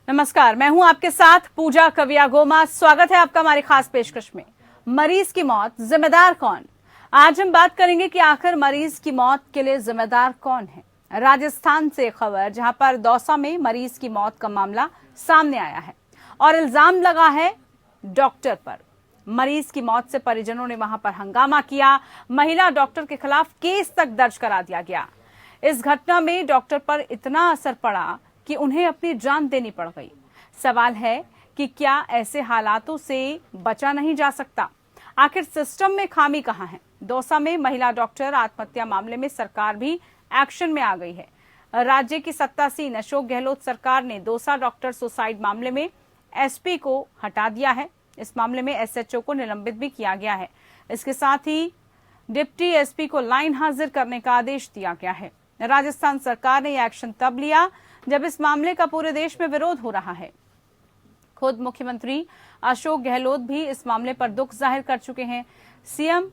नमस्कार, मैं हूं आपके साथ पूजा कविया गोमा। स्वागत है आपका हमारी खास पेशकश में। मरीज की मौत, जिम्मेदार कौन? आज हम बात करेंगे कि आखिर मरीज की मौत के लिए जिम्मेदार कौन है। राजस्थान से खबर, जहां पर दौसा में मरीज की मौत का मामला सामने आया है और इल्जाम लगा है डॉक्टर पर। मरीज की मौत से परिजनों ने वहां पर हंगामा किया। महिला डॉक्टर के खिलाफ केस तक दर्ज करा दिया गया। इस घटना में डॉक्टर पर इतना असर पड़ा कि उन्हें अपनी जान देनी पड़ गई। सवाल है कि क्या ऐसे हालातों से बचा नहीं जा सकता? आखिर सिस्टम में खामी कहां है? दौसा में महिला डॉक्टर आत्महत्या मामले में सरकार भी एक्शन में आ गई है। राज्य की सत्तासीन अशोक गहलोत सरकार ने दौसा डॉक्टर सुसाइड मामले में एसपी को हटा दिया है। इस मामले में एसएचओ को निलंबित भी किया गया है। इसके साथ ही डिप्टी एसपी को लाइन हाजिर करने का आदेश दिया गया है। राजस्थान सरकार ने यह एक्शन तब लिया जब इस मामले का पूरे देश में विरोध हो रहा है। खुद मुख्यमंत्री अशोक गहलोत भी इस मामले पर दुख जाहिर कर चुके हैं। सीएम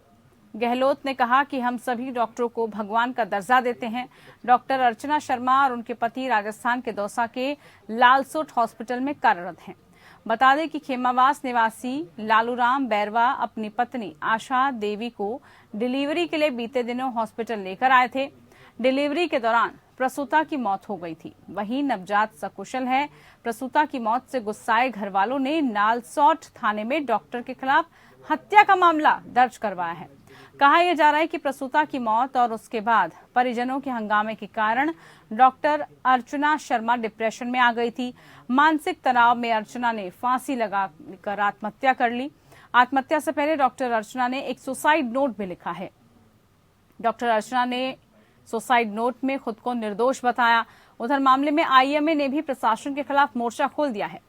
गहलोत ने कहा कि हम सभी डॉक्टरों को भगवान का दर्जा देते हैं। डॉक्टर अर्चना शर्मा और उनके पति राजस्थान के दौसा के लालसोट हॉस्पिटल में कार्यरत हैं। बता दें कि खेमावास निवासी लालूराम बैरवा अपनी पत्नी आशा देवी को डिलीवरी के लिए बीते दिनों हॉस्पिटल लेकर आए थे। डिलीवरी के दौरान प्रसूता की मौत हो गई थी। वहीं नवजात सकुशल है। प्रसूता की मौत से गुस्साए घर वालों ने लालसोट थाने में डॉक्टर के खिलाफ हत्या का मामला दर्ज करवाया है। कहा यह जा रहा है कि प्रसूता की मौत और उसके बाद परिजनों के हंगामे के कारण डॉक्टर अर्चना शर्मा डिप्रेशन में आ गई थी। मानसिक तनाव में अर्चना ने फांसी लगाकर आत्महत्या कर ली। आत्महत्या से पहले डॉक्टर अर्चना ने एक सुसाइड नोट भी लिखा है। डॉक्टर अर्चना ने सुसाइड नोट में खुद को निर्दोष बताया। उधर मामले में आईएमए ने भी प्रशासन के खिलाफ मोर्चा खोल दिया है।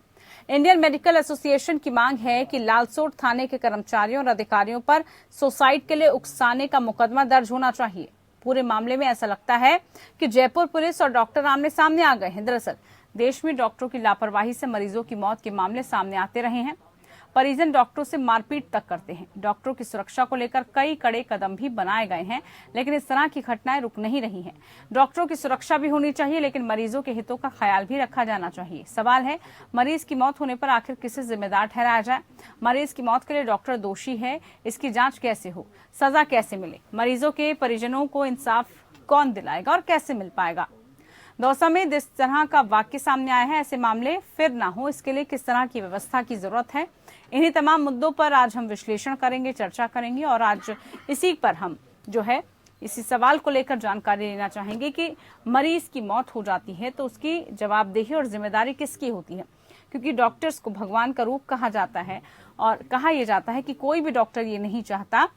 इंडियन मेडिकल एसोसिएशन की मांग है कि लालसोट थाने के कर्मचारियों और अधिकारियों पर सुसाइड के लिए उकसाने का मुकदमा दर्ज होना चाहिए। पूरे मामले में ऐसा लगता है कि जयपुर पुलिस और डॉक्टर आमने सामने आ गए हैं। दरअसल देश में डॉक्टरों की लापरवाही से मरीजों की मौत के मामले सामने आते रहे हैं। परिजन डॉक्टरों से मारपीट तक करते हैं। डॉक्टरों की सुरक्षा को लेकर कई कड़े कदम भी बनाए गए हैं, लेकिन इस तरह की घटनाएं रुक नहीं रही हैं। डॉक्टरों की सुरक्षा भी होनी चाहिए, लेकिन मरीजों के हितों का ख्याल भी रखा जाना चाहिए। सवाल है, मरीज की मौत होने पर आखिर किसे जिम्मेदार ठहराया जाए? मरीज की मौत के लिए डॉक्टर दोषी है, इसकी जांच कैसे हो, सजा कैसे मिले? मरीजों के परिजनों को इंसाफ कौन दिलाएगा और कैसे मिल पाएगा? दौसा में जिस तरह का वाक्य सामने आया है, ऐसे मामले फिर ना हो, इसके लिए किस तरह की व्यवस्था की जरूरत है? इन्हीं तमाम मुद्दों पर आज हम विश्लेषण करेंगे, चर्चा करेंगे और आज इसी पर हम इसी सवाल को लेकर जानकारी लेना चाहेंगे कि मरीज की मौत हो जाती है तो उसकी जवाबदेही और जिम्मेदारी किसकी होती है? क्योंकि डॉक्टर्स को भगवान का रूप कहा जाता है और कहा यह जाता है कि कोई भी डॉक्टर ये नहीं चाहता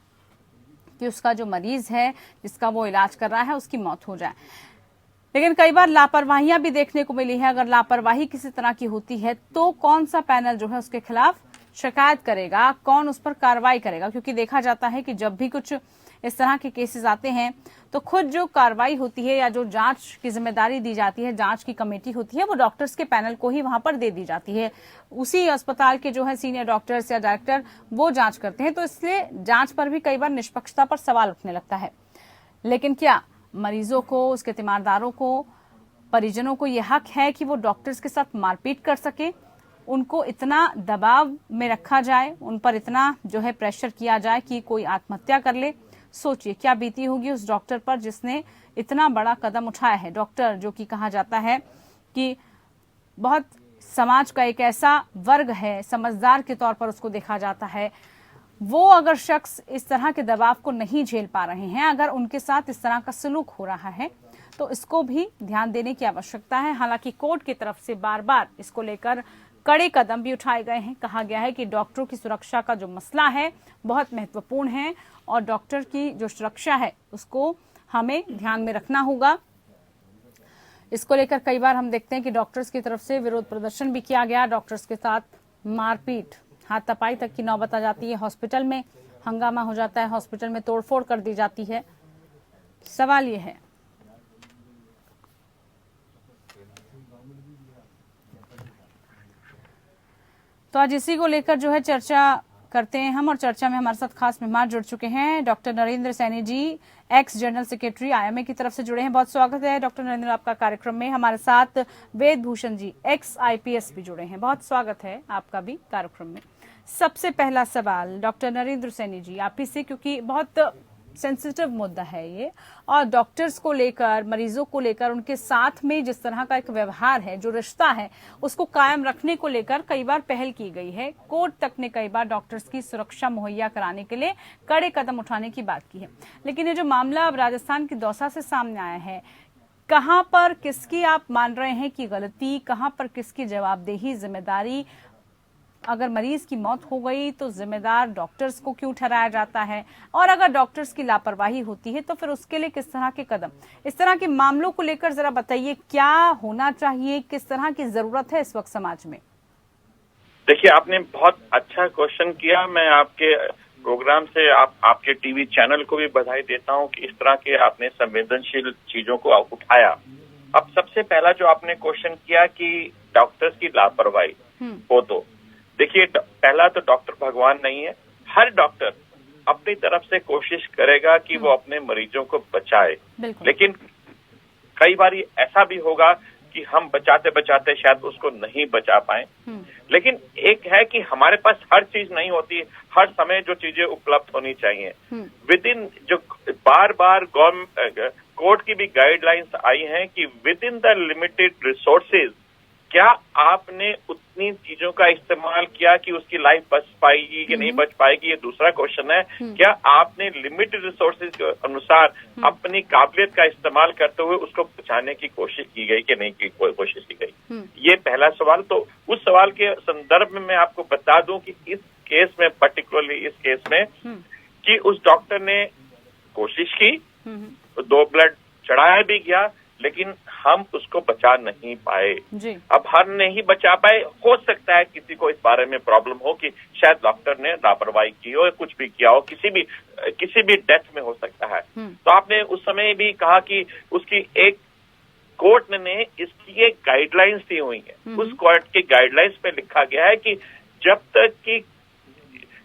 कि उसका जो मरीज है, जिसका वो इलाज कर रहा है, उसकी मौत हो जाए। लेकिन कई बार लापरवाहियां भी देखने को मिली है। अगर लापरवाही किसी तरह की होती है तो कौन सा पैनल उसके खिलाफ शिकायत करेगा, कौन उस पर कार्रवाई करेगा? क्योंकि देखा जाता है कि जब भी कुछ इस तरह के केसेस आते हैं तो खुद जो कार्रवाई होती है या जो जांच की जिम्मेदारी दी जाती है, जांच की कमेटी होती है, वो डॉक्टर्स के पैनल को ही वहां पर दे दी जाती है। उसी अस्पताल के सीनियर डॉक्टर्स या डायरेक्टर वो जांच करते हैं। तो इसलिए जांच पर भी कई बार निष्पक्षता पर सवाल उठने लगता है। लेकिन क्या मरीजों को, उसके तीमारदारों को, परिजनों को यह हक है कि वो डॉक्टर्स के साथ मारपीट कर सके? उनको इतना दबाव में रखा जाए, उन पर इतना प्रेशर किया जाए कि कोई आत्महत्या कर ले? सोचिए क्या बीती होगी उस डॉक्टर पर जिसने इतना बड़ा कदम उठाया है। डॉक्टर जो कि कहा जाता है कि बहुत समाज का एक ऐसा वर्ग है, समझदार के तौर पर उसको देखा जाता है। वो अगर शख्स इस तरह के दबाव को नहीं झेल पा रहे हैं, अगर उनके साथ इस तरह का सलूक हो रहा है, तो इसको भी ध्यान देने की आवश्यकता है। हालांकि कोर्ट की तरफ से बार बार इसको लेकर कड़े कदम भी उठाए गए हैं। कहा गया है कि डॉक्टरों की सुरक्षा का जो मसला है बहुत महत्वपूर्ण है और डॉक्टर की जो सुरक्षा है उसको हमें ध्यान में रखना होगा। इसको लेकर कई बार हम देखते हैं कि डॉक्टर्स की तरफ से विरोध प्रदर्शन भी किया गया। डॉक्टर्स के साथ मारपीट, हाथापाई तक की नौबत आ जाती है। हॉस्पिटल में हंगामा हो जाता है, हॉस्पिटल में तोड़फोड़ कर दी जाती है। सवाल ये है, तो आज इसी को लेकर चर्चा करते हैं हम, और चर्चा में हमारे साथ खास मेहमान जुड़ चुके हैं। Doctor Narendra Saini ji, x general secretary IMA की तरफ से जुड़े हैं। बहुत स्वागत है डॉक्टर नरेंद्र आपका कार्यक्रम में। हमारे साथ वेद भूषण जी, एक्स IPS भी जुड़े हैं। बहुत स्वागत है आपका भी कार्यक्रम में। सबसे पहला सवाल डॉक्टर नरेंद्र सैनी जी आप ही से, क्योंकि बहुत सेंसिटिव मुद्दा है ये, और डॉक्टर्स को लेकर, मरीजों को लेकर, उनके साथ में जिस तरह का एक व्यवहार है, जो रिश्ता है, उसको कायम रखने को लेकर कई बार पहल की गई है। कोर्ट तक ने कई बार डॉक्टर्स की सुरक्षा मुहैया कराने के लिए कड़े कदम उठाने की बात की है। लेकिन ये जो मामला अब राजस्थान की दौसा से सामने आया है, कहां पर किसकी आप मान रहे हैं कि गलती, कहां पर किसकी जवाबदेही, जिम्मेदारी? अगर मरीज की मौत हो गई तो जिम्मेदार डॉक्टर्स को क्यों ठहराया जाता है, और अगर डॉक्टर्स की लापरवाही होती है तो फिर उसके लिए किस तरह के कदम? इस तरह के मामलों को लेकर जरा बताइए, क्या होना चाहिए, किस तरह की जरूरत है इस वक्त समाज में? देखिए, आपने बहुत अच्छा क्वेश्चन किया। मैं आपके प्रोग्राम से आपके टीवी चैनल को भी बधाई देता हूं कि इस तरह के आपने संवेदनशील चीजों को उठाया। अब सबसे पहला जो आपने क्वेश्चन किया कि डॉक्टर्स की लापरवाही हो, तो देखिए, पहला तो डॉक्टर भगवान नहीं है। हर डॉक्टर अपनी तरफ से कोशिश करेगा कि वो अपने मरीजों को बचाए, लेकिन कई बार ऐसा भी होगा कि हम बचाते बचाते शायद उसको नहीं बचा पाए। लेकिन एक है कि हमारे पास हर चीज नहीं होती, हर समय जो चीजें उपलब्ध होनी चाहिए विद इन, जो बार बार कोर्ट की भी गाइडलाइंस आई हैं कि with in the limited resources, क्या आपने उतनी चीजों का इस्तेमाल किया कि उसकी लाइफ बच पाएगी कि नहीं बच पाएगी, ये दूसरा क्वेश्चन है। क्या आपने लिमिटेड रिसोर्सेज के अनुसार अपनी काबिलियत का इस्तेमाल करते हुए उसको बचाने की कोशिश की गई कि नहीं की कोशिश की गई? ये पहला सवाल। तो उस सवाल के संदर्भ में मैं आपको बता दूं कि इस केस में, पर्टिकुलरली इस केस में, कि उस डॉक्टर ने कोशिश की, 2 ब्लड चढ़ाया भी गया, लेकिन हम उसको बचा नहीं पाए। अब हम नहीं बचा पाए, हो सकता है किसी को इस बारे में प्रॉब्लम हो कि शायद डॉक्टर ने लापरवाही की हो या कुछ भी किया हो, किसी भी डेथ में हो सकता है। तो आपने उस समय भी कहा कि उसकी एक कोर्ट ने इसकी एक गाइडलाइंस दी हुई है। उस कोर्ट की गाइडलाइंस पे लिखा गया है कि जब तक कि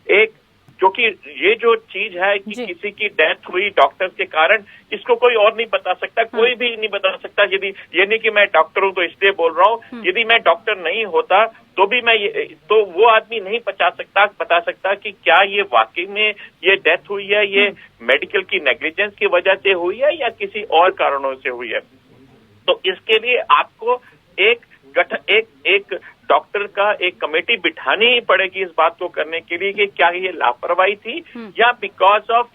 एक, क्योंकि ये जो चीज है कि किसी की डेथ हुई डॉक्टर के कारण, इसको कोई और नहीं बता सकता, कोई भी नहीं बता सकता। यदि ये नहीं कि मैं डॉक्टर हूं तो इसलिए बोल रहा हूं, यदि मैं डॉक्टर नहीं होता तो भी तो वो आदमी नहीं बता सकता कि क्या ये वाकई में ये डेथ हुई है, ये मेडिकल की नेग्लिजेंस की वजह से हुई है या किसी और कारणों से हुई है। तो इसके लिए आपको एक डॉक्टर का एक कमेटी बिठानी ही पड़ेगी इस बात को करने के लिए कि क्या ये लापरवाही थी या बिकॉज ऑफ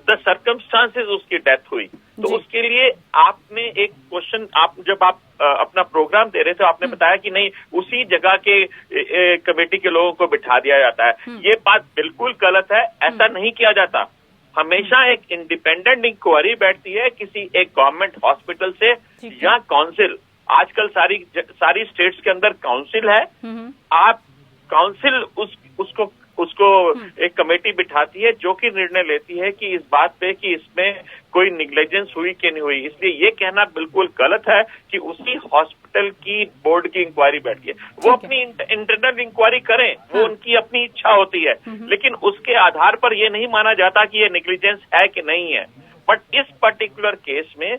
द सर्कमस्टांसेस उसकी डेथ हुई। तो उसके लिए आपने एक क्वेश्चन, जब आप अपना प्रोग्राम दे रहे थे, आपने बताया कि नहीं, उसी जगह के कमेटी के लोगों को बिठा दिया जाता है। ये बात बिल्कुल गलत है, ऐसा नहीं किया जाता। हमेशा एक इंडिपेंडेंट इंक्वायरी बैठती है किसी एक गवर्नमेंट हॉस्पिटल से या काउंसिल। आजकल सारी स्टेट्स के अंदर काउंसिल है। आप काउंसिल उसको एक कमेटी बिठाती है जो कि निर्णय लेती है कि इस बात पे कि इसमें कोई निग्लिजेंस हुई कि नहीं हुई। इसलिए ये कहना बिल्कुल गलत है कि उसी हॉस्पिटल की बोर्ड की इंक्वायरी बैठी है। वो अपनी इंटरनल इंक्वायरी करें, वो उनकी अपनी इच्छा होती है, लेकिन उसके आधार पर ये नहीं माना जाता कि ये नेग्लिजेंस है कि नहीं है। बट इस पर्टिकुलर केस में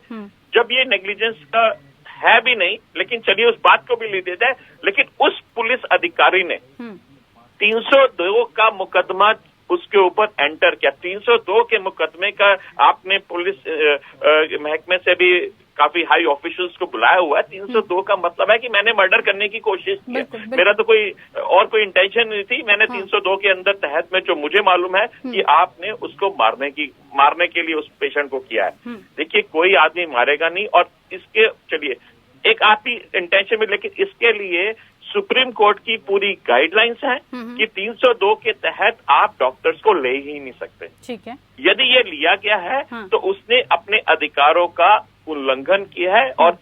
जब ये नेग्लिजेंस का है भी नहीं, लेकिन चलिए उस बात को भी ले देता है, लेकिन उस पुलिस अधिकारी ने 302 का मुकदमा उसके ऊपर एंटर किया। 302 के मुकदमे का आपने पुलिस महकमे से भी काफी हाई ऑफिशियल्स को बुलाया हुआ है। 302 का मतलब है कि मैंने मर्डर करने की कोशिश की। मेरा तो कोई इंटेंशन नहीं थी। मैंने 302 के अंदर तहत में जो मुझे मालूम है कि आपने उसको मारने के लिए उस पेशेंट को किया है। देखिए, कोई आदमी मारेगा नहीं, और इसके चलिए एक आपकी इंटेंशन में, लेकिन इसके लिए सुप्रीम कोर्ट की पूरी गाइडलाइंस है कि 302 के तहत आप डॉक्टर्स को ले ही नहीं सकते। ठीक है। यदि ये लिया गया है तो उसने अपने अधिकारों का उल्लंघन किया है। और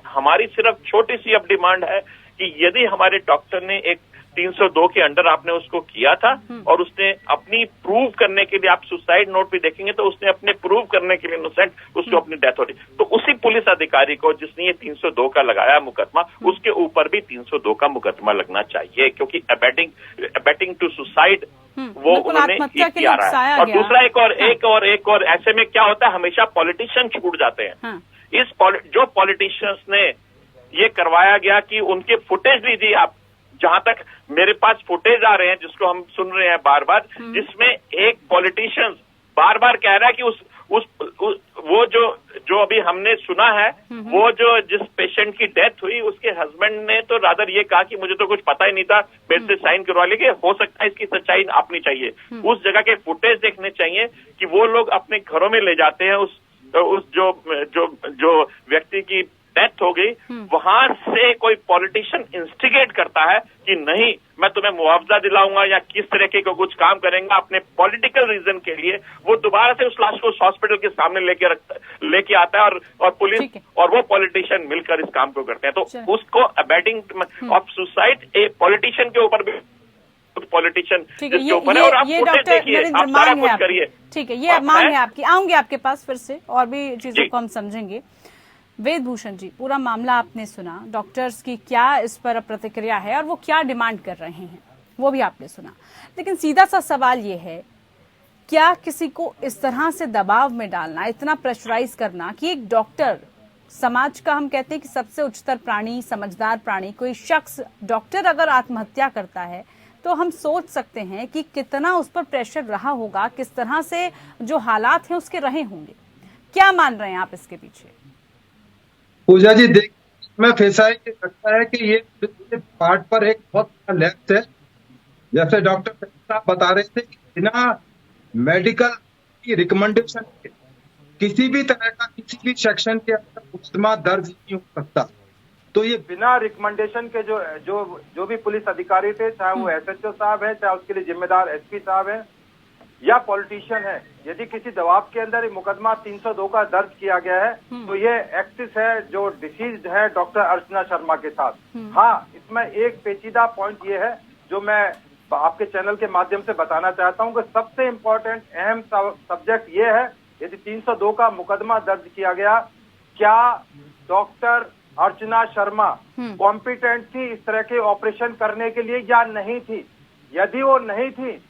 हमारी सिर्फ छोटी सी अब डिमांड है कि यदि हमारे डॉक्टर ने एक 302 के अंडर आपने उसको किया था और उसने अपनी प्रूव करने के लिए, आप सुसाइड नोट भी देखेंगे तो उसने अपने प्रूव करने के लिए इनोसेंट, उसको अपनी डेथ हो रही, तो उसी पुलिस अधिकारी को जिसने ये 302 का लगाया मुकदमा, उसके ऊपर भी 302 का मुकदमा लगना चाहिए, क्योंकि अबेटिंग टू सुसाइड वो उन्होंने किया रहा है। और दूसरा एक और ऐसे में क्या होता है, हमेशा पॉलिटिशियन छूट जाते हैं। जो पॉलिटिशियंस ने ये करवाया गया कि उनके फुटेज लीजिए आप, जहां तक मेरे पास फुटेज आ रहे हैं जिसको हम सुन रहे हैं बार बार, जिसमें एक पॉलिटिशियन बार बार कह रहा है कि वो जो अभी हमने सुना है, वो जो जिस पेशेंट की डेथ हुई उसके हस्बैंड ने तो रादर ये कहा कि मुझे तो कुछ पता ही नहीं था, मेरे से साइन करवा लीजिए, हो सकता है इसकी सच्चाई आपनी चाहिए। उस जगह के फुटेज देखने चाहिए कि वो लोग अपने घरों में ले जाते हैं उस जो व्यक्ति की डेथ हो गई, वहां से कोई पॉलिटिशियन इंस्टिगेट करता है कि नहीं मैं तुम्हें मुआवजा दिलाऊंगा या किस तरह के कुछ काम करेंगे अपने पॉलिटिकल रीजन के लिए, वो दोबारा से उस लाश को हॉस्पिटल के सामने लेके आता है और पुलिस और वो पॉलिटिशियन मिलकर इस काम को करते हैं। तो उसको abetting of suicide a politician के ऊपर भी पॉलिटिशियन जिसके ऊपर है, और आप देखिए, आप सारा कुछ करिए। ठीक है, ये मांग है आपकी, आऊंगे आपके पास फिर से और भी चीजों को हम समझेंगे। वेदभूषण जी, पूरा मामला आपने सुना, डॉक्टर्स की क्या इस पर प्रतिक्रिया है और वो क्या डिमांड कर रहे हैं वो भी आपने सुना, लेकिन सीधा सा सवाल ये है, क्या किसी को इस तरह से दबाव में डालना, इतना प्रेशराइज करना कि एक डॉक्टर, समाज का हम कहते हैं कि सबसे उच्चतर प्राणी, समझदार प्राणी, कोई शख्स डॉक्टर अगर आत्महत्या करता है तो हम सोच सकते हैं कि कितना उस पर प्रेशर रहा होगा, किस तरह से जो हालात हैं उसके रहे होंगे। क्या मान रहे हैं आप इसके पीछे? पूजा जी, देख मैं फिसाई लगता है कि ये पार्ट पर एक बहुत बड़ा लैप्स है। जैसे डॉक्टर साहब बता रहे थे, बिना मेडिकल की रिकमेंडेशन के किसी भी तरह का किसी भी सेक्शन के अंदर मुकदमा दर्ज नहीं हो सकता। तो ये बिना रिकमेंडेशन के जो भी पुलिस अधिकारी थे, चाहे वो SHO साहब है, चाहे उसके लिए जिम्मेदार SP साहब है या पॉलिटिशियन है, यदि किसी दबाव के अंदर मुकदमा 302 का दर्ज किया गया है तो ये एक्सिस है जो डिसीज्ड है डॉक्टर अर्चना शर्मा के साथ। हाँ, इसमें एक पेचीदा पॉइंट ये है जो मैं आपके चैनल के माध्यम से बताना चाहता हूँ कि सबसे इम्पोर्टेंट अहम सब्जेक्ट ये है, यदि 302 का मुकदमा दर्ज किया गया, क्या डॉक्टर अर्चना शर्मा कॉम्पिटेंट थी इस तरह के ऑपरेशन करने के लिए या नहीं थी? यदि वो नहीं थी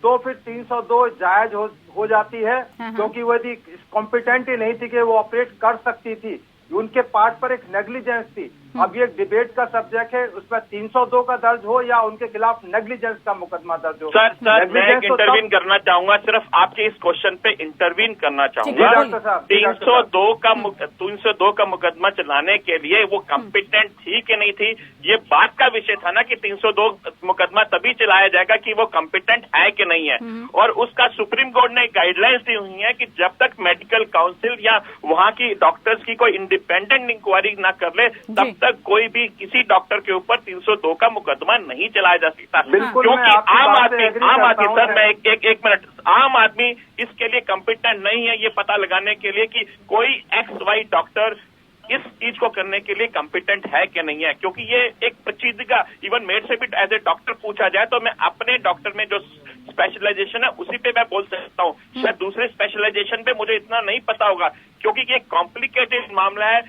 तो फिर 302 जायज हो जाती है, क्योंकि वो यदि कॉम्पिटेंट ही नहीं थी कि वो ऑपरेट कर सकती थी, उनके पार्ट पर एक नेग्लिजेंस थी। अब ये डिबेट का सब्जेक्ट है, उसमें 302 का दर्ज हो या उनके खिलाफ नेग्लिजेंस का मुकदमा दर्ज हो। सर मैं एक इंटरवीन करना चाहूंगा, सिर्फ आपके इस क्वेश्चन पे इंटरवीन करना चाहूंगा। 302 का मुकदमा चलाने के लिए वो कॉम्पिटेंट थी कि नहीं थी, ये बात का विषय था ना कि 302 मुकदमा तभी चलाया जाएगा कि वो कॉम्पिटेंट है कि नहीं है। और उसका सुप्रीम कोर्ट ने गाइडलाइंस दी हुई है कि जब तक मेडिकल काउंसिल या वहां की डॉक्टर्स की कोई इंडिपेंडेंट इंक्वायरी ना कर ले, तब तक कोई भी किसी डॉक्टर के ऊपर 302 का मुकदमा नहीं चलाया जा सकता। क्योंकि आम आदमी सर, मैं एक मिनट, आम आदमी इसके लिए कॉम्पिटेंट नहीं है ये पता लगाने के लिए कि कोई XY डॉक्टर इस चीज को करने के लिए कॉम्पिटेंट है कि नहीं है, क्योंकि ये एक पेचीदगी, इवन मेरे से भी एज ए डॉक्टर पूछा जाए तो मैं अपने डॉक्टर में जो स्पेशलाइजेशन है उसी पे मैं बोल सकता हूँ, शायद दूसरे स्पेशलाइजेशन पे मुझे इतना नहीं पता होगा, क्योंकि ये कॉम्प्लिकेटेड मामला है,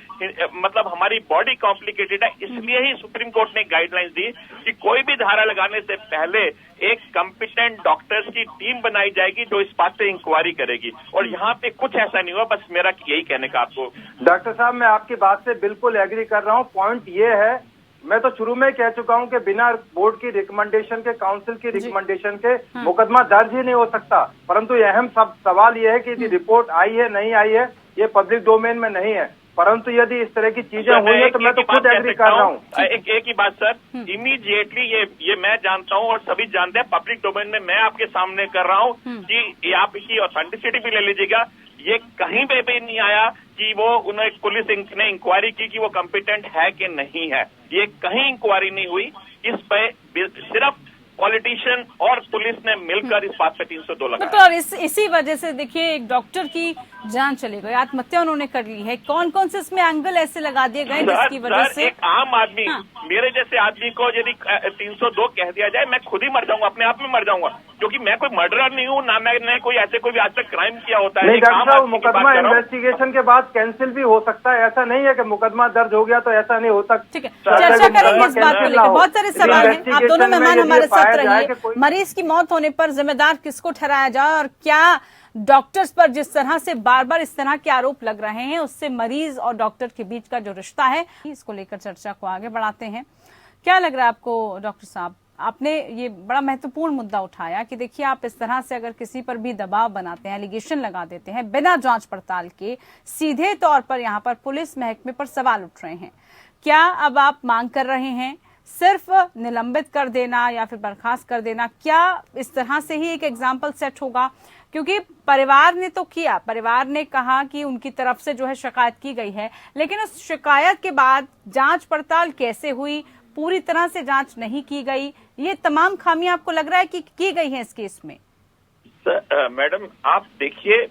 मतलब हमारी बॉडी कॉम्प्लिकेटेड है। इसलिए ही सुप्रीम कोर्ट ने गाइडलाइंस दी कि कोई भी धारा लगाने से पहले एक कॉम्पिटेंट डॉक्टर्स की टीम बनाई जाएगी जो इस बात पे इंक्वायरी करेगी, और यहाँ पे कुछ ऐसा नहीं हुआ। बस मेरा यही कहने का आपको। डॉक्टर साहब, मैं आपकी बात से बिल्कुल एग्री कर रहा हूँ। पॉइंट ये है, मैं तो शुरू में कह चुका हूं कि बिना बोर्ड की रिकमेंडेशन के, काउंसिल की रिकमेंडेशन के मुकदमा दर्ज ही नहीं हो सकता। परंतु ये अहम सवाल ये है कि यदि रिपोर्ट आई है नहीं आई है, ये पब्लिक डोमेन में नहीं है। परंतु यदि इस तरह की चीजें हुई है तो मैं तो खुद एग्री कर रहा हूँ। एक ही बात सर, इमीडिएटली ये मैं जानता हूँ और सभी जानते हैं, पब्लिक डोमेन में मैं आपके सामने कर रहा हूँ कि आप इसकी ऑथेंटिसिटी भी ले लीजिएगा। ये कहीं पे भी नहीं आया कि वो उन्हें पुलिस ने इंक्वायरी की कि वो कॉम्पिटेंट है कि नहीं है, ये कहीं इंक्वायरी नहीं हुई। इस पे सिर्फ पॉलिटिशियन और पुलिस ने मिलकर इस बात पे 302 लगाया। बिल्कुल, और इसी वजह से देखिए एक डॉक्टर की जान चली गई, आत्महत्या उन्होंने कर ली है। कौन कौन से इसमें एंगल ऐसे लगा दिए गए जिसकी वजह से एक आम आदमी, हाँ। मेरे जैसे आदमी को यदि 302 कह दिया जाए, मैं खुद ही मर जाऊंगा, अपने आप में मर जाऊंगा, क्योंकि मैं कोई मर्डरर नहीं हूँ, ना मैंने कोई ऐसे कोई भी आज तक क्राइम किया होता है। नहीं डॉक्टर साहब, मुकदमा इन्वेस्टिगेशन के बाद कैंसिल भी हो सकता है, ऐसा नहीं है कि मुकदमा दर्ज हो गया तो ऐसा नहीं होता। ठीक है, चर्चा करेंगे इस बात को लेकर। बहुत सारे सवाल हैं, आप दोनों मेहमान हमारे साथ रहिए। मरीज की मौत होने पर जिम्मेदार किसको ठहराया जाए, और क्या डॉक्टर्स पर जिस तरह से बार बार इस तरह के आरोप लग रहे हैं उससे मरीज और डॉक्टर के बीच का जो रिश्ता है, इसको लेकर चर्चा को आगे बढ़ाते हैं। क्या लग रहा है आपको डॉक्टर साहब, आपने ये बड़ा महत्वपूर्ण मुद्दा उठाया कि देखिए आप इस तरह से अगर किसी पर भी दबाव बनाते हैं, एलिगेशन लगा देते हैं बिना जांच पड़ताल के, सीधे तौर पर यहाँ पर पुलिस महकमे पर सवाल उठ रहे हैं। क्या अब आप मांग कर रहे हैं सिर्फ निलंबित कर देना या फिर बर्खास्त कर देना? क्या इस तरह से ही एक एग्जाम्पल सेट होगा? क्योंकि परिवार ने तो किया, परिवार ने कहा कि उनकी तरफ से जो है शिकायत की गई है, लेकिन उस शिकायत के बाद जांच पड़ताल कैसे हुई, पूरी तरह से जांच नहीं की गई, ये तमाम खामियां आपको लग रहा है कि की गई हैं इस केस में? मैडम आप देखिए,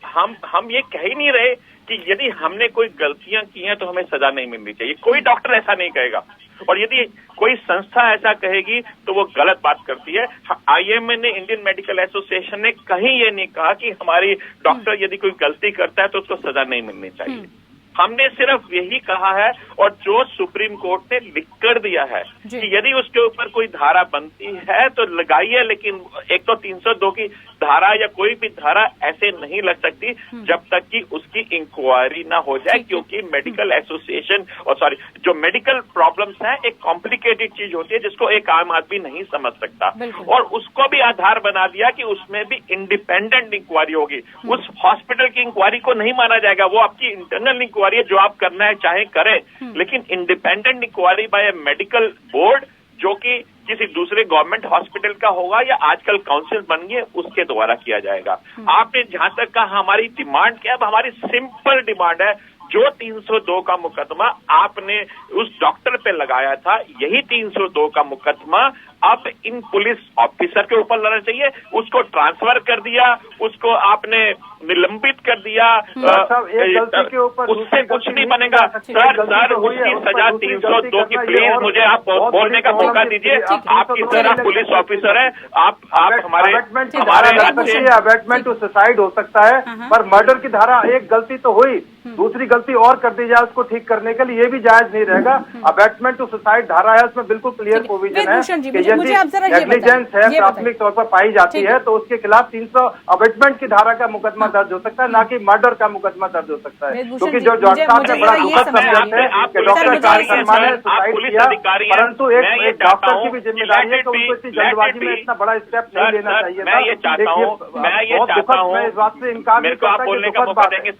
हम ये कह ही नहीं रहे कि यदि हमने कोई गलतियां की हैं तो हमें सजा नहीं मिलनी चाहिए। कोई डॉक्टर ऐसा नहीं कहेगा, और यदि कोई संस्था ऐसा कहेगी तो वो गलत बात करती है। IMA ने, इंडियन मेडिकल एसोसिएशन ने कहीं ये नहीं कहा कि हमारी डॉक्टर यदि कोई गलती करता है तो उसको सजा नहीं मिलनी चाहिए। हमने सिर्फ यही कहा है, और जो सुप्रीम कोर्ट ने लिख कर दिया है कि यदि उसके ऊपर कोई धारा बनती है तो लगाइए, लेकिन एक तो 302 की धारा या कोई भी धारा ऐसे नहीं लग सकती जब तक कि उसकी इंक्वायरी ना हो जाए, क्योंकि मेडिकल एसोसिएशन और जो मेडिकल प्रॉब्लम्स हैं एक कॉम्प्लिकेटेड चीज होती है जिसको एक आम आदमी नहीं समझ सकता, और उसको भी आधार बना दिया कि उसमें भी इंडिपेंडेंट इंक्वायरी होगी। उस हॉस्पिटल की इंक्वायरी को नहीं माना जाएगा, वो आपकी इंटरनल इंक्वायरी जो आप करना है चाहे करें, लेकिन independent inquiry by a medical board जो कि किसी दूसरे गवर्नमेंट हॉस्पिटल का होगा या आजकल काउंसिल बन गई है उसके द्वारा किया जाएगा। आपने जहां तक कहा हमारी डिमांड क्या है, हमारी सिंपल डिमांड है, जो 302 का मुकदमा आपने उस डॉक्टर पे लगाया था, यही 302 का मुकदमा अब इन पुलिस ऑफिसर के ऊपर लड़ना चाहिए। उसको ट्रांसफर कर दिया, उसको आपने निलंबित कर दिया, उससे कुछ नहीं बनेगा। सर उसकी सजा 302 की, प्लीज मुझे आप बोलने का मौका दीजिए। आप किस तरह पुलिस ऑफिसर हैं, आप हमारे अबैटमेंट टू सुसाइड हो सकता है, पर मर्डर की धारा एक गलती तो हुई, दूसरी गलती और कर दी जाए उसको ठीक करने के लिए, ये भी जायज नहीं रहेगा। अबैटमेंट टू सुसाइड धारा है, उसमें बिल्कुल क्लियर प्रोविजन है कि नेग्लिजेंस है प्राथमिक तौर पर पाई जाती है तो उसके खिलाफ 300 अबैटमेंट की धारा का मुकदमा दर्ज हो सकता है, ना कि मर्डर का मुकदमा दर्ज हो सकता है। क्योंकि जो जज साहब ने बड़ा दुखद समझाते हैं कि डॉक्टर कार सलमान ने सुसाइड किया, परंतु एक डॉक्टर की भी जिम्मेदारी है कि उनको इतनी जल्दबाजी में इतना बड़ा स्टेप नहीं लेना चाहिए। मैं ये चाहता हूँ इस बात से इनकार मेरे को आप बोलने का मौका देंगे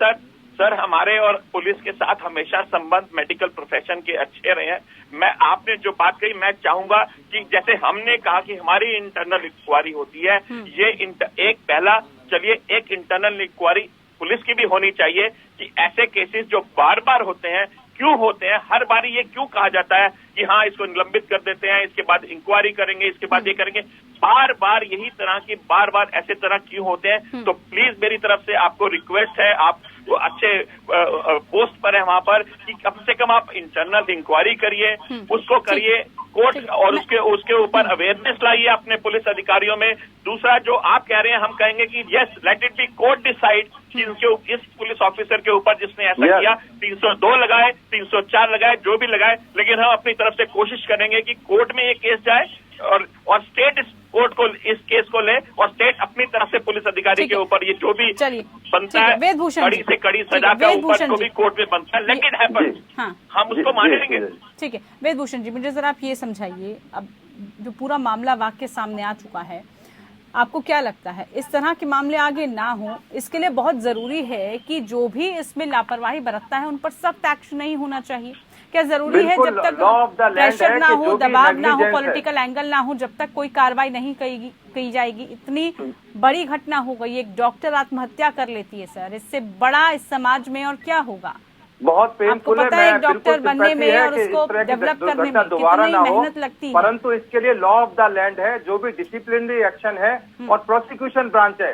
सर, हमारे और पुलिस के साथ हमेशा संबंध मेडिकल प्रोफेशन के अच्छे रहे हैं। मैं आपने जो बात कही, मैं चाहूंगा कि जैसे हमने कहा कि हमारी इंटरनल इंक्वायरी होती है, ये एक पहला चलिए एक इंटरनल इंक्वायरी पुलिस की भी होनी चाहिए कि ऐसे केसेस जो बार बार होते हैं क्यों होते हैं, हर बारी ये क्यों कहा जाता है कि हाँ इसको निलंबित कर देते हैं, इसके बाद इंक्वायरी करेंगे, इसके बाद ये करेंगे, बार बार यही तरह की बार बार ऐसे तरह क्यों होते हैं। तो प्लीज मेरी तरफ से आपको रिक्वेस्ट है, आप वो अच्छे पोस्ट पर है वहां पर, कि कम से कम आप इंटरनल इंक्वायरी करिए, उसको करिए कोर्ट, और उसके ऊपर अवेयरनेस लाइए अपने पुलिस अधिकारियों में। दूसरा जो आप कह रहे हैं, हम कहेंगे कि yes let it be court decide कि इस पुलिस ऑफिसर के ऊपर जिसने ऐसा किया 302 लगाए, 304 लगाए, जो भी लगाए, लेकिन हम अपनी तरफ से कोशिश करेंगे कि कोर्ट में ये केस जाए और स्टेट इस कोर्ट को इस केस को ले, और स्टेट अपनी तरफ से पुलिस अधिकारी के ऊपर ये जो भी बनता है कड़ी से कड़ी सजा का ऊपर जो भी कोर्ट में बनता है, लेकिन है पर हम उसको मानेंगे। ठीक है वेदभूषण जी, मुझे जरा आप ये समझाइए, अब जो पूरा मामला वाकई सामने आ चुका है, आपको क्या लगता है इस तरह के मामले आगे ना हो, इसके लिए बहुत जरूरी है कि जो भी इसमें लापरवाही बरतता है उन पर सख्त एक्शन नहीं होना चाहिए? क्या जरूरी है जब तक प्रेशर ना हो, दबाव ना हो, पॉलिटिकल एंगल ना हो, जब तक कोई कार्रवाई नहीं की जाएगी? इतनी बड़ी घटना हो गई, एक डॉक्टर आत्महत्या कर लेती है सर, इससे बड़ा इस समाज में और क्या होगा? बहुत आपको पेनफुल है। पता है मैं एक डॉक्टर बिल्कुल बनने sympathy में है और कि इस उसको तरह की डेवलप करने दुर्घटना में दोबारा कितनी ना हो, मेहनत लगती है। परंतु इसके लिए लॉ ऑफ द लैंड है, जो भी डिसिप्लिनरी एक्शन है और प्रोसिक्यूशन ब्रांच है,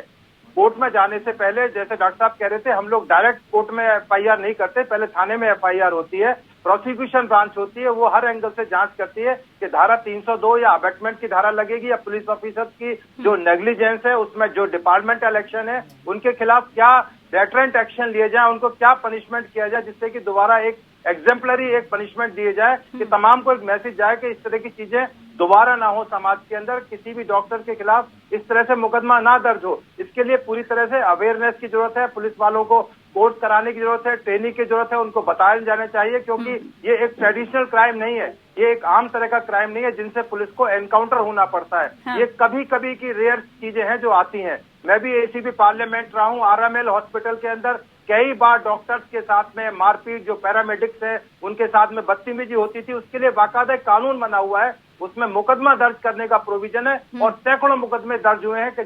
कोर्ट में जाने से पहले, जैसे डॉक्टर साहब कह रहे थे, हम लोग डायरेक्ट कोर्ट में एफआईआर नहीं करते, पहले थाने में एफआईआर होती है, प्रोसिक्यूशन ब्रांच होती है, वो हर एंगल से जांच करती है कि धारा 302 या अबेटमेंट की धारा लगेगी या पुलिस ऑफिसर की जो नेग्लिजेंस है, उसमें जो डिपार्टमेंटल एक्शन है, उनके खिलाफ क्या डेटरेंट एक्शन लिए जाए, उनको क्या पनिशमेंट किया जाए, जिससे कि दोबारा एक एग्जाम्पलरी एक पनिशमेंट दिए जाए कि तमाम को एक मैसेज जाए कि इस तरह की चीजें दोबारा ना हो समाज के अंदर, किसी भी डॉक्टर के खिलाफ इस तरह से मुकदमा ना दर्ज हो। इसके लिए पूरी तरह से अवेयरनेस की जरूरत है, पुलिस वालों को कोर्स कराने की जरूरत है, ट्रेनिंग की जरूरत है, उनको बताया जाना चाहिए, क्योंकि ये एक ट्रेडिशनल क्राइम नहीं है, ये एक आम तरह का क्राइम नहीं है जिनसे पुलिस को एनकाउंटर होना पड़ता है। हाँ। ये कभी कभी की रेयर चीजें हैं जो आती हैं। मैं भी एसीबी पार्लियामेंट रहा हूँ, आरएमएल हॉस्पिटल के अंदर कई बार डॉक्टर्स के साथ में मारपीट, जो पैरामेडिक्स है उनके साथ में बदतमीजी होती थी, उसके लिए बाकायदा कानून बना हुआ है, उसमें मुकदमा दर्ज करने का प्रोविजन है और सैकड़ों मुकदमे दर्ज हुए हैं कि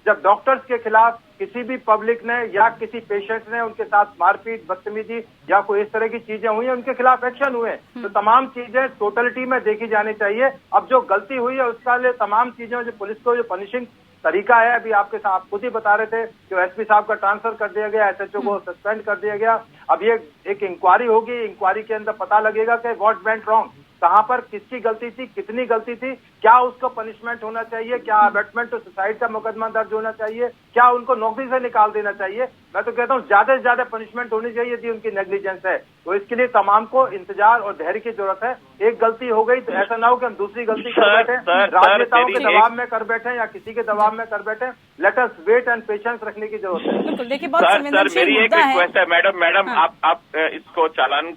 जब डॉक्टर्स के खिलाफ किसी भी पब्लिक ने या किसी पेशेंट ने उनके साथ मारपीट, बदतमीजी या कोई इस तरह की चीजें हुई हैं, उनके खिलाफ एक्शन हुए। तो तमाम चीजें टोटलिटी में देखी जानी चाहिए। अब जो गलती हुई है उसका लिए तमाम चीजें, जो पुलिस को जो पनिशिंग तरीका है, अभी आपके साथ आप खुद ही बता रहे थे कि एसपी साहब का ट्रांसफर कर दिया गया, एसएचओ को सस्पेंड कर दिया गया। अब ये एक इंक्वायरी होगी, इंक्वायरी के अंदर पता लगेगा कि व्हाट वेंट रॉन्ग, कहां पर किसकी गलती थी, कितनी गलती थी, क्या उसको पनिशमेंट होना चाहिए, क्या अबेटमेंट टू सुसाइड का मुकदमा दर्ज होना चाहिए, क्या उनको नौकरी से निकाल देना चाहिए। मैं तो कहता हूं ज्यादा से ज्यादा पनिशमेंट होनी चाहिए यदि उनकी नेग्लिजेंस है। तो इसके लिए तमाम को इंतजार और धैर्य की जरूरत है। एक गलती हो गई तो ऐसा ना हो कि हम दूसरी गलती कर बैठे, राजनेताओं के दबाव में कर बैठे या किसी के दबाव में कर बैठे। Let us wait and patience रखने की जरूरत है। बिल्कुल, देखिए बहुत सर संवेदनशील मेरी एक मुद्दा है। रिक्वेस्ट है, मैडम हाँ। आप इसको चालान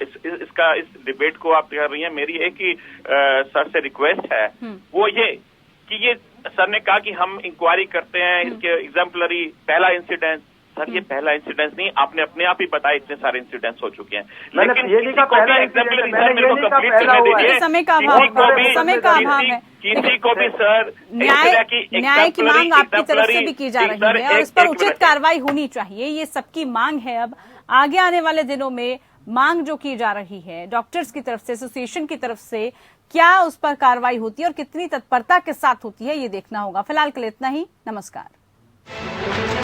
इस डिबेट को आप कर रही हैं। मेरी एक ही सर से रिक्वेस्ट है, वो ये कि ये सर ने कहा कि हम इंक्वायरी करते हैं, इसके एग्जाम्पलरी पहला इंसिडेंट। सर ये पहला इंसिडेंस नहीं, आपने अपने आप ही बताया इतने सारे इंसिडेंट्स हो चुके हैं। लेकिन ये नहीं कहा पहला एग्जाम्पलरी इंसिडेंट, सर मेरे को कंप्लीट पहला करने हुआ है। दीजिए। समय का अभाव है। किसी को भी सर न्याय की मांग आपकी तरफ से भी की जा रही है और इस पर उचित कार्रवाई होनी चाहिए, ये सबकी मांग है। अब आगे आने वाले दिनों में मांग जो की जा रही है डॉक्टर्स की तरफ से, एसोसिएशन की तरफ से, क्या उस पर कार्रवाई होती है और कितनी तत्परता के साथ होती है, ये देखना होगा। फिलहाल के लिए इतना ही। नमस्कार।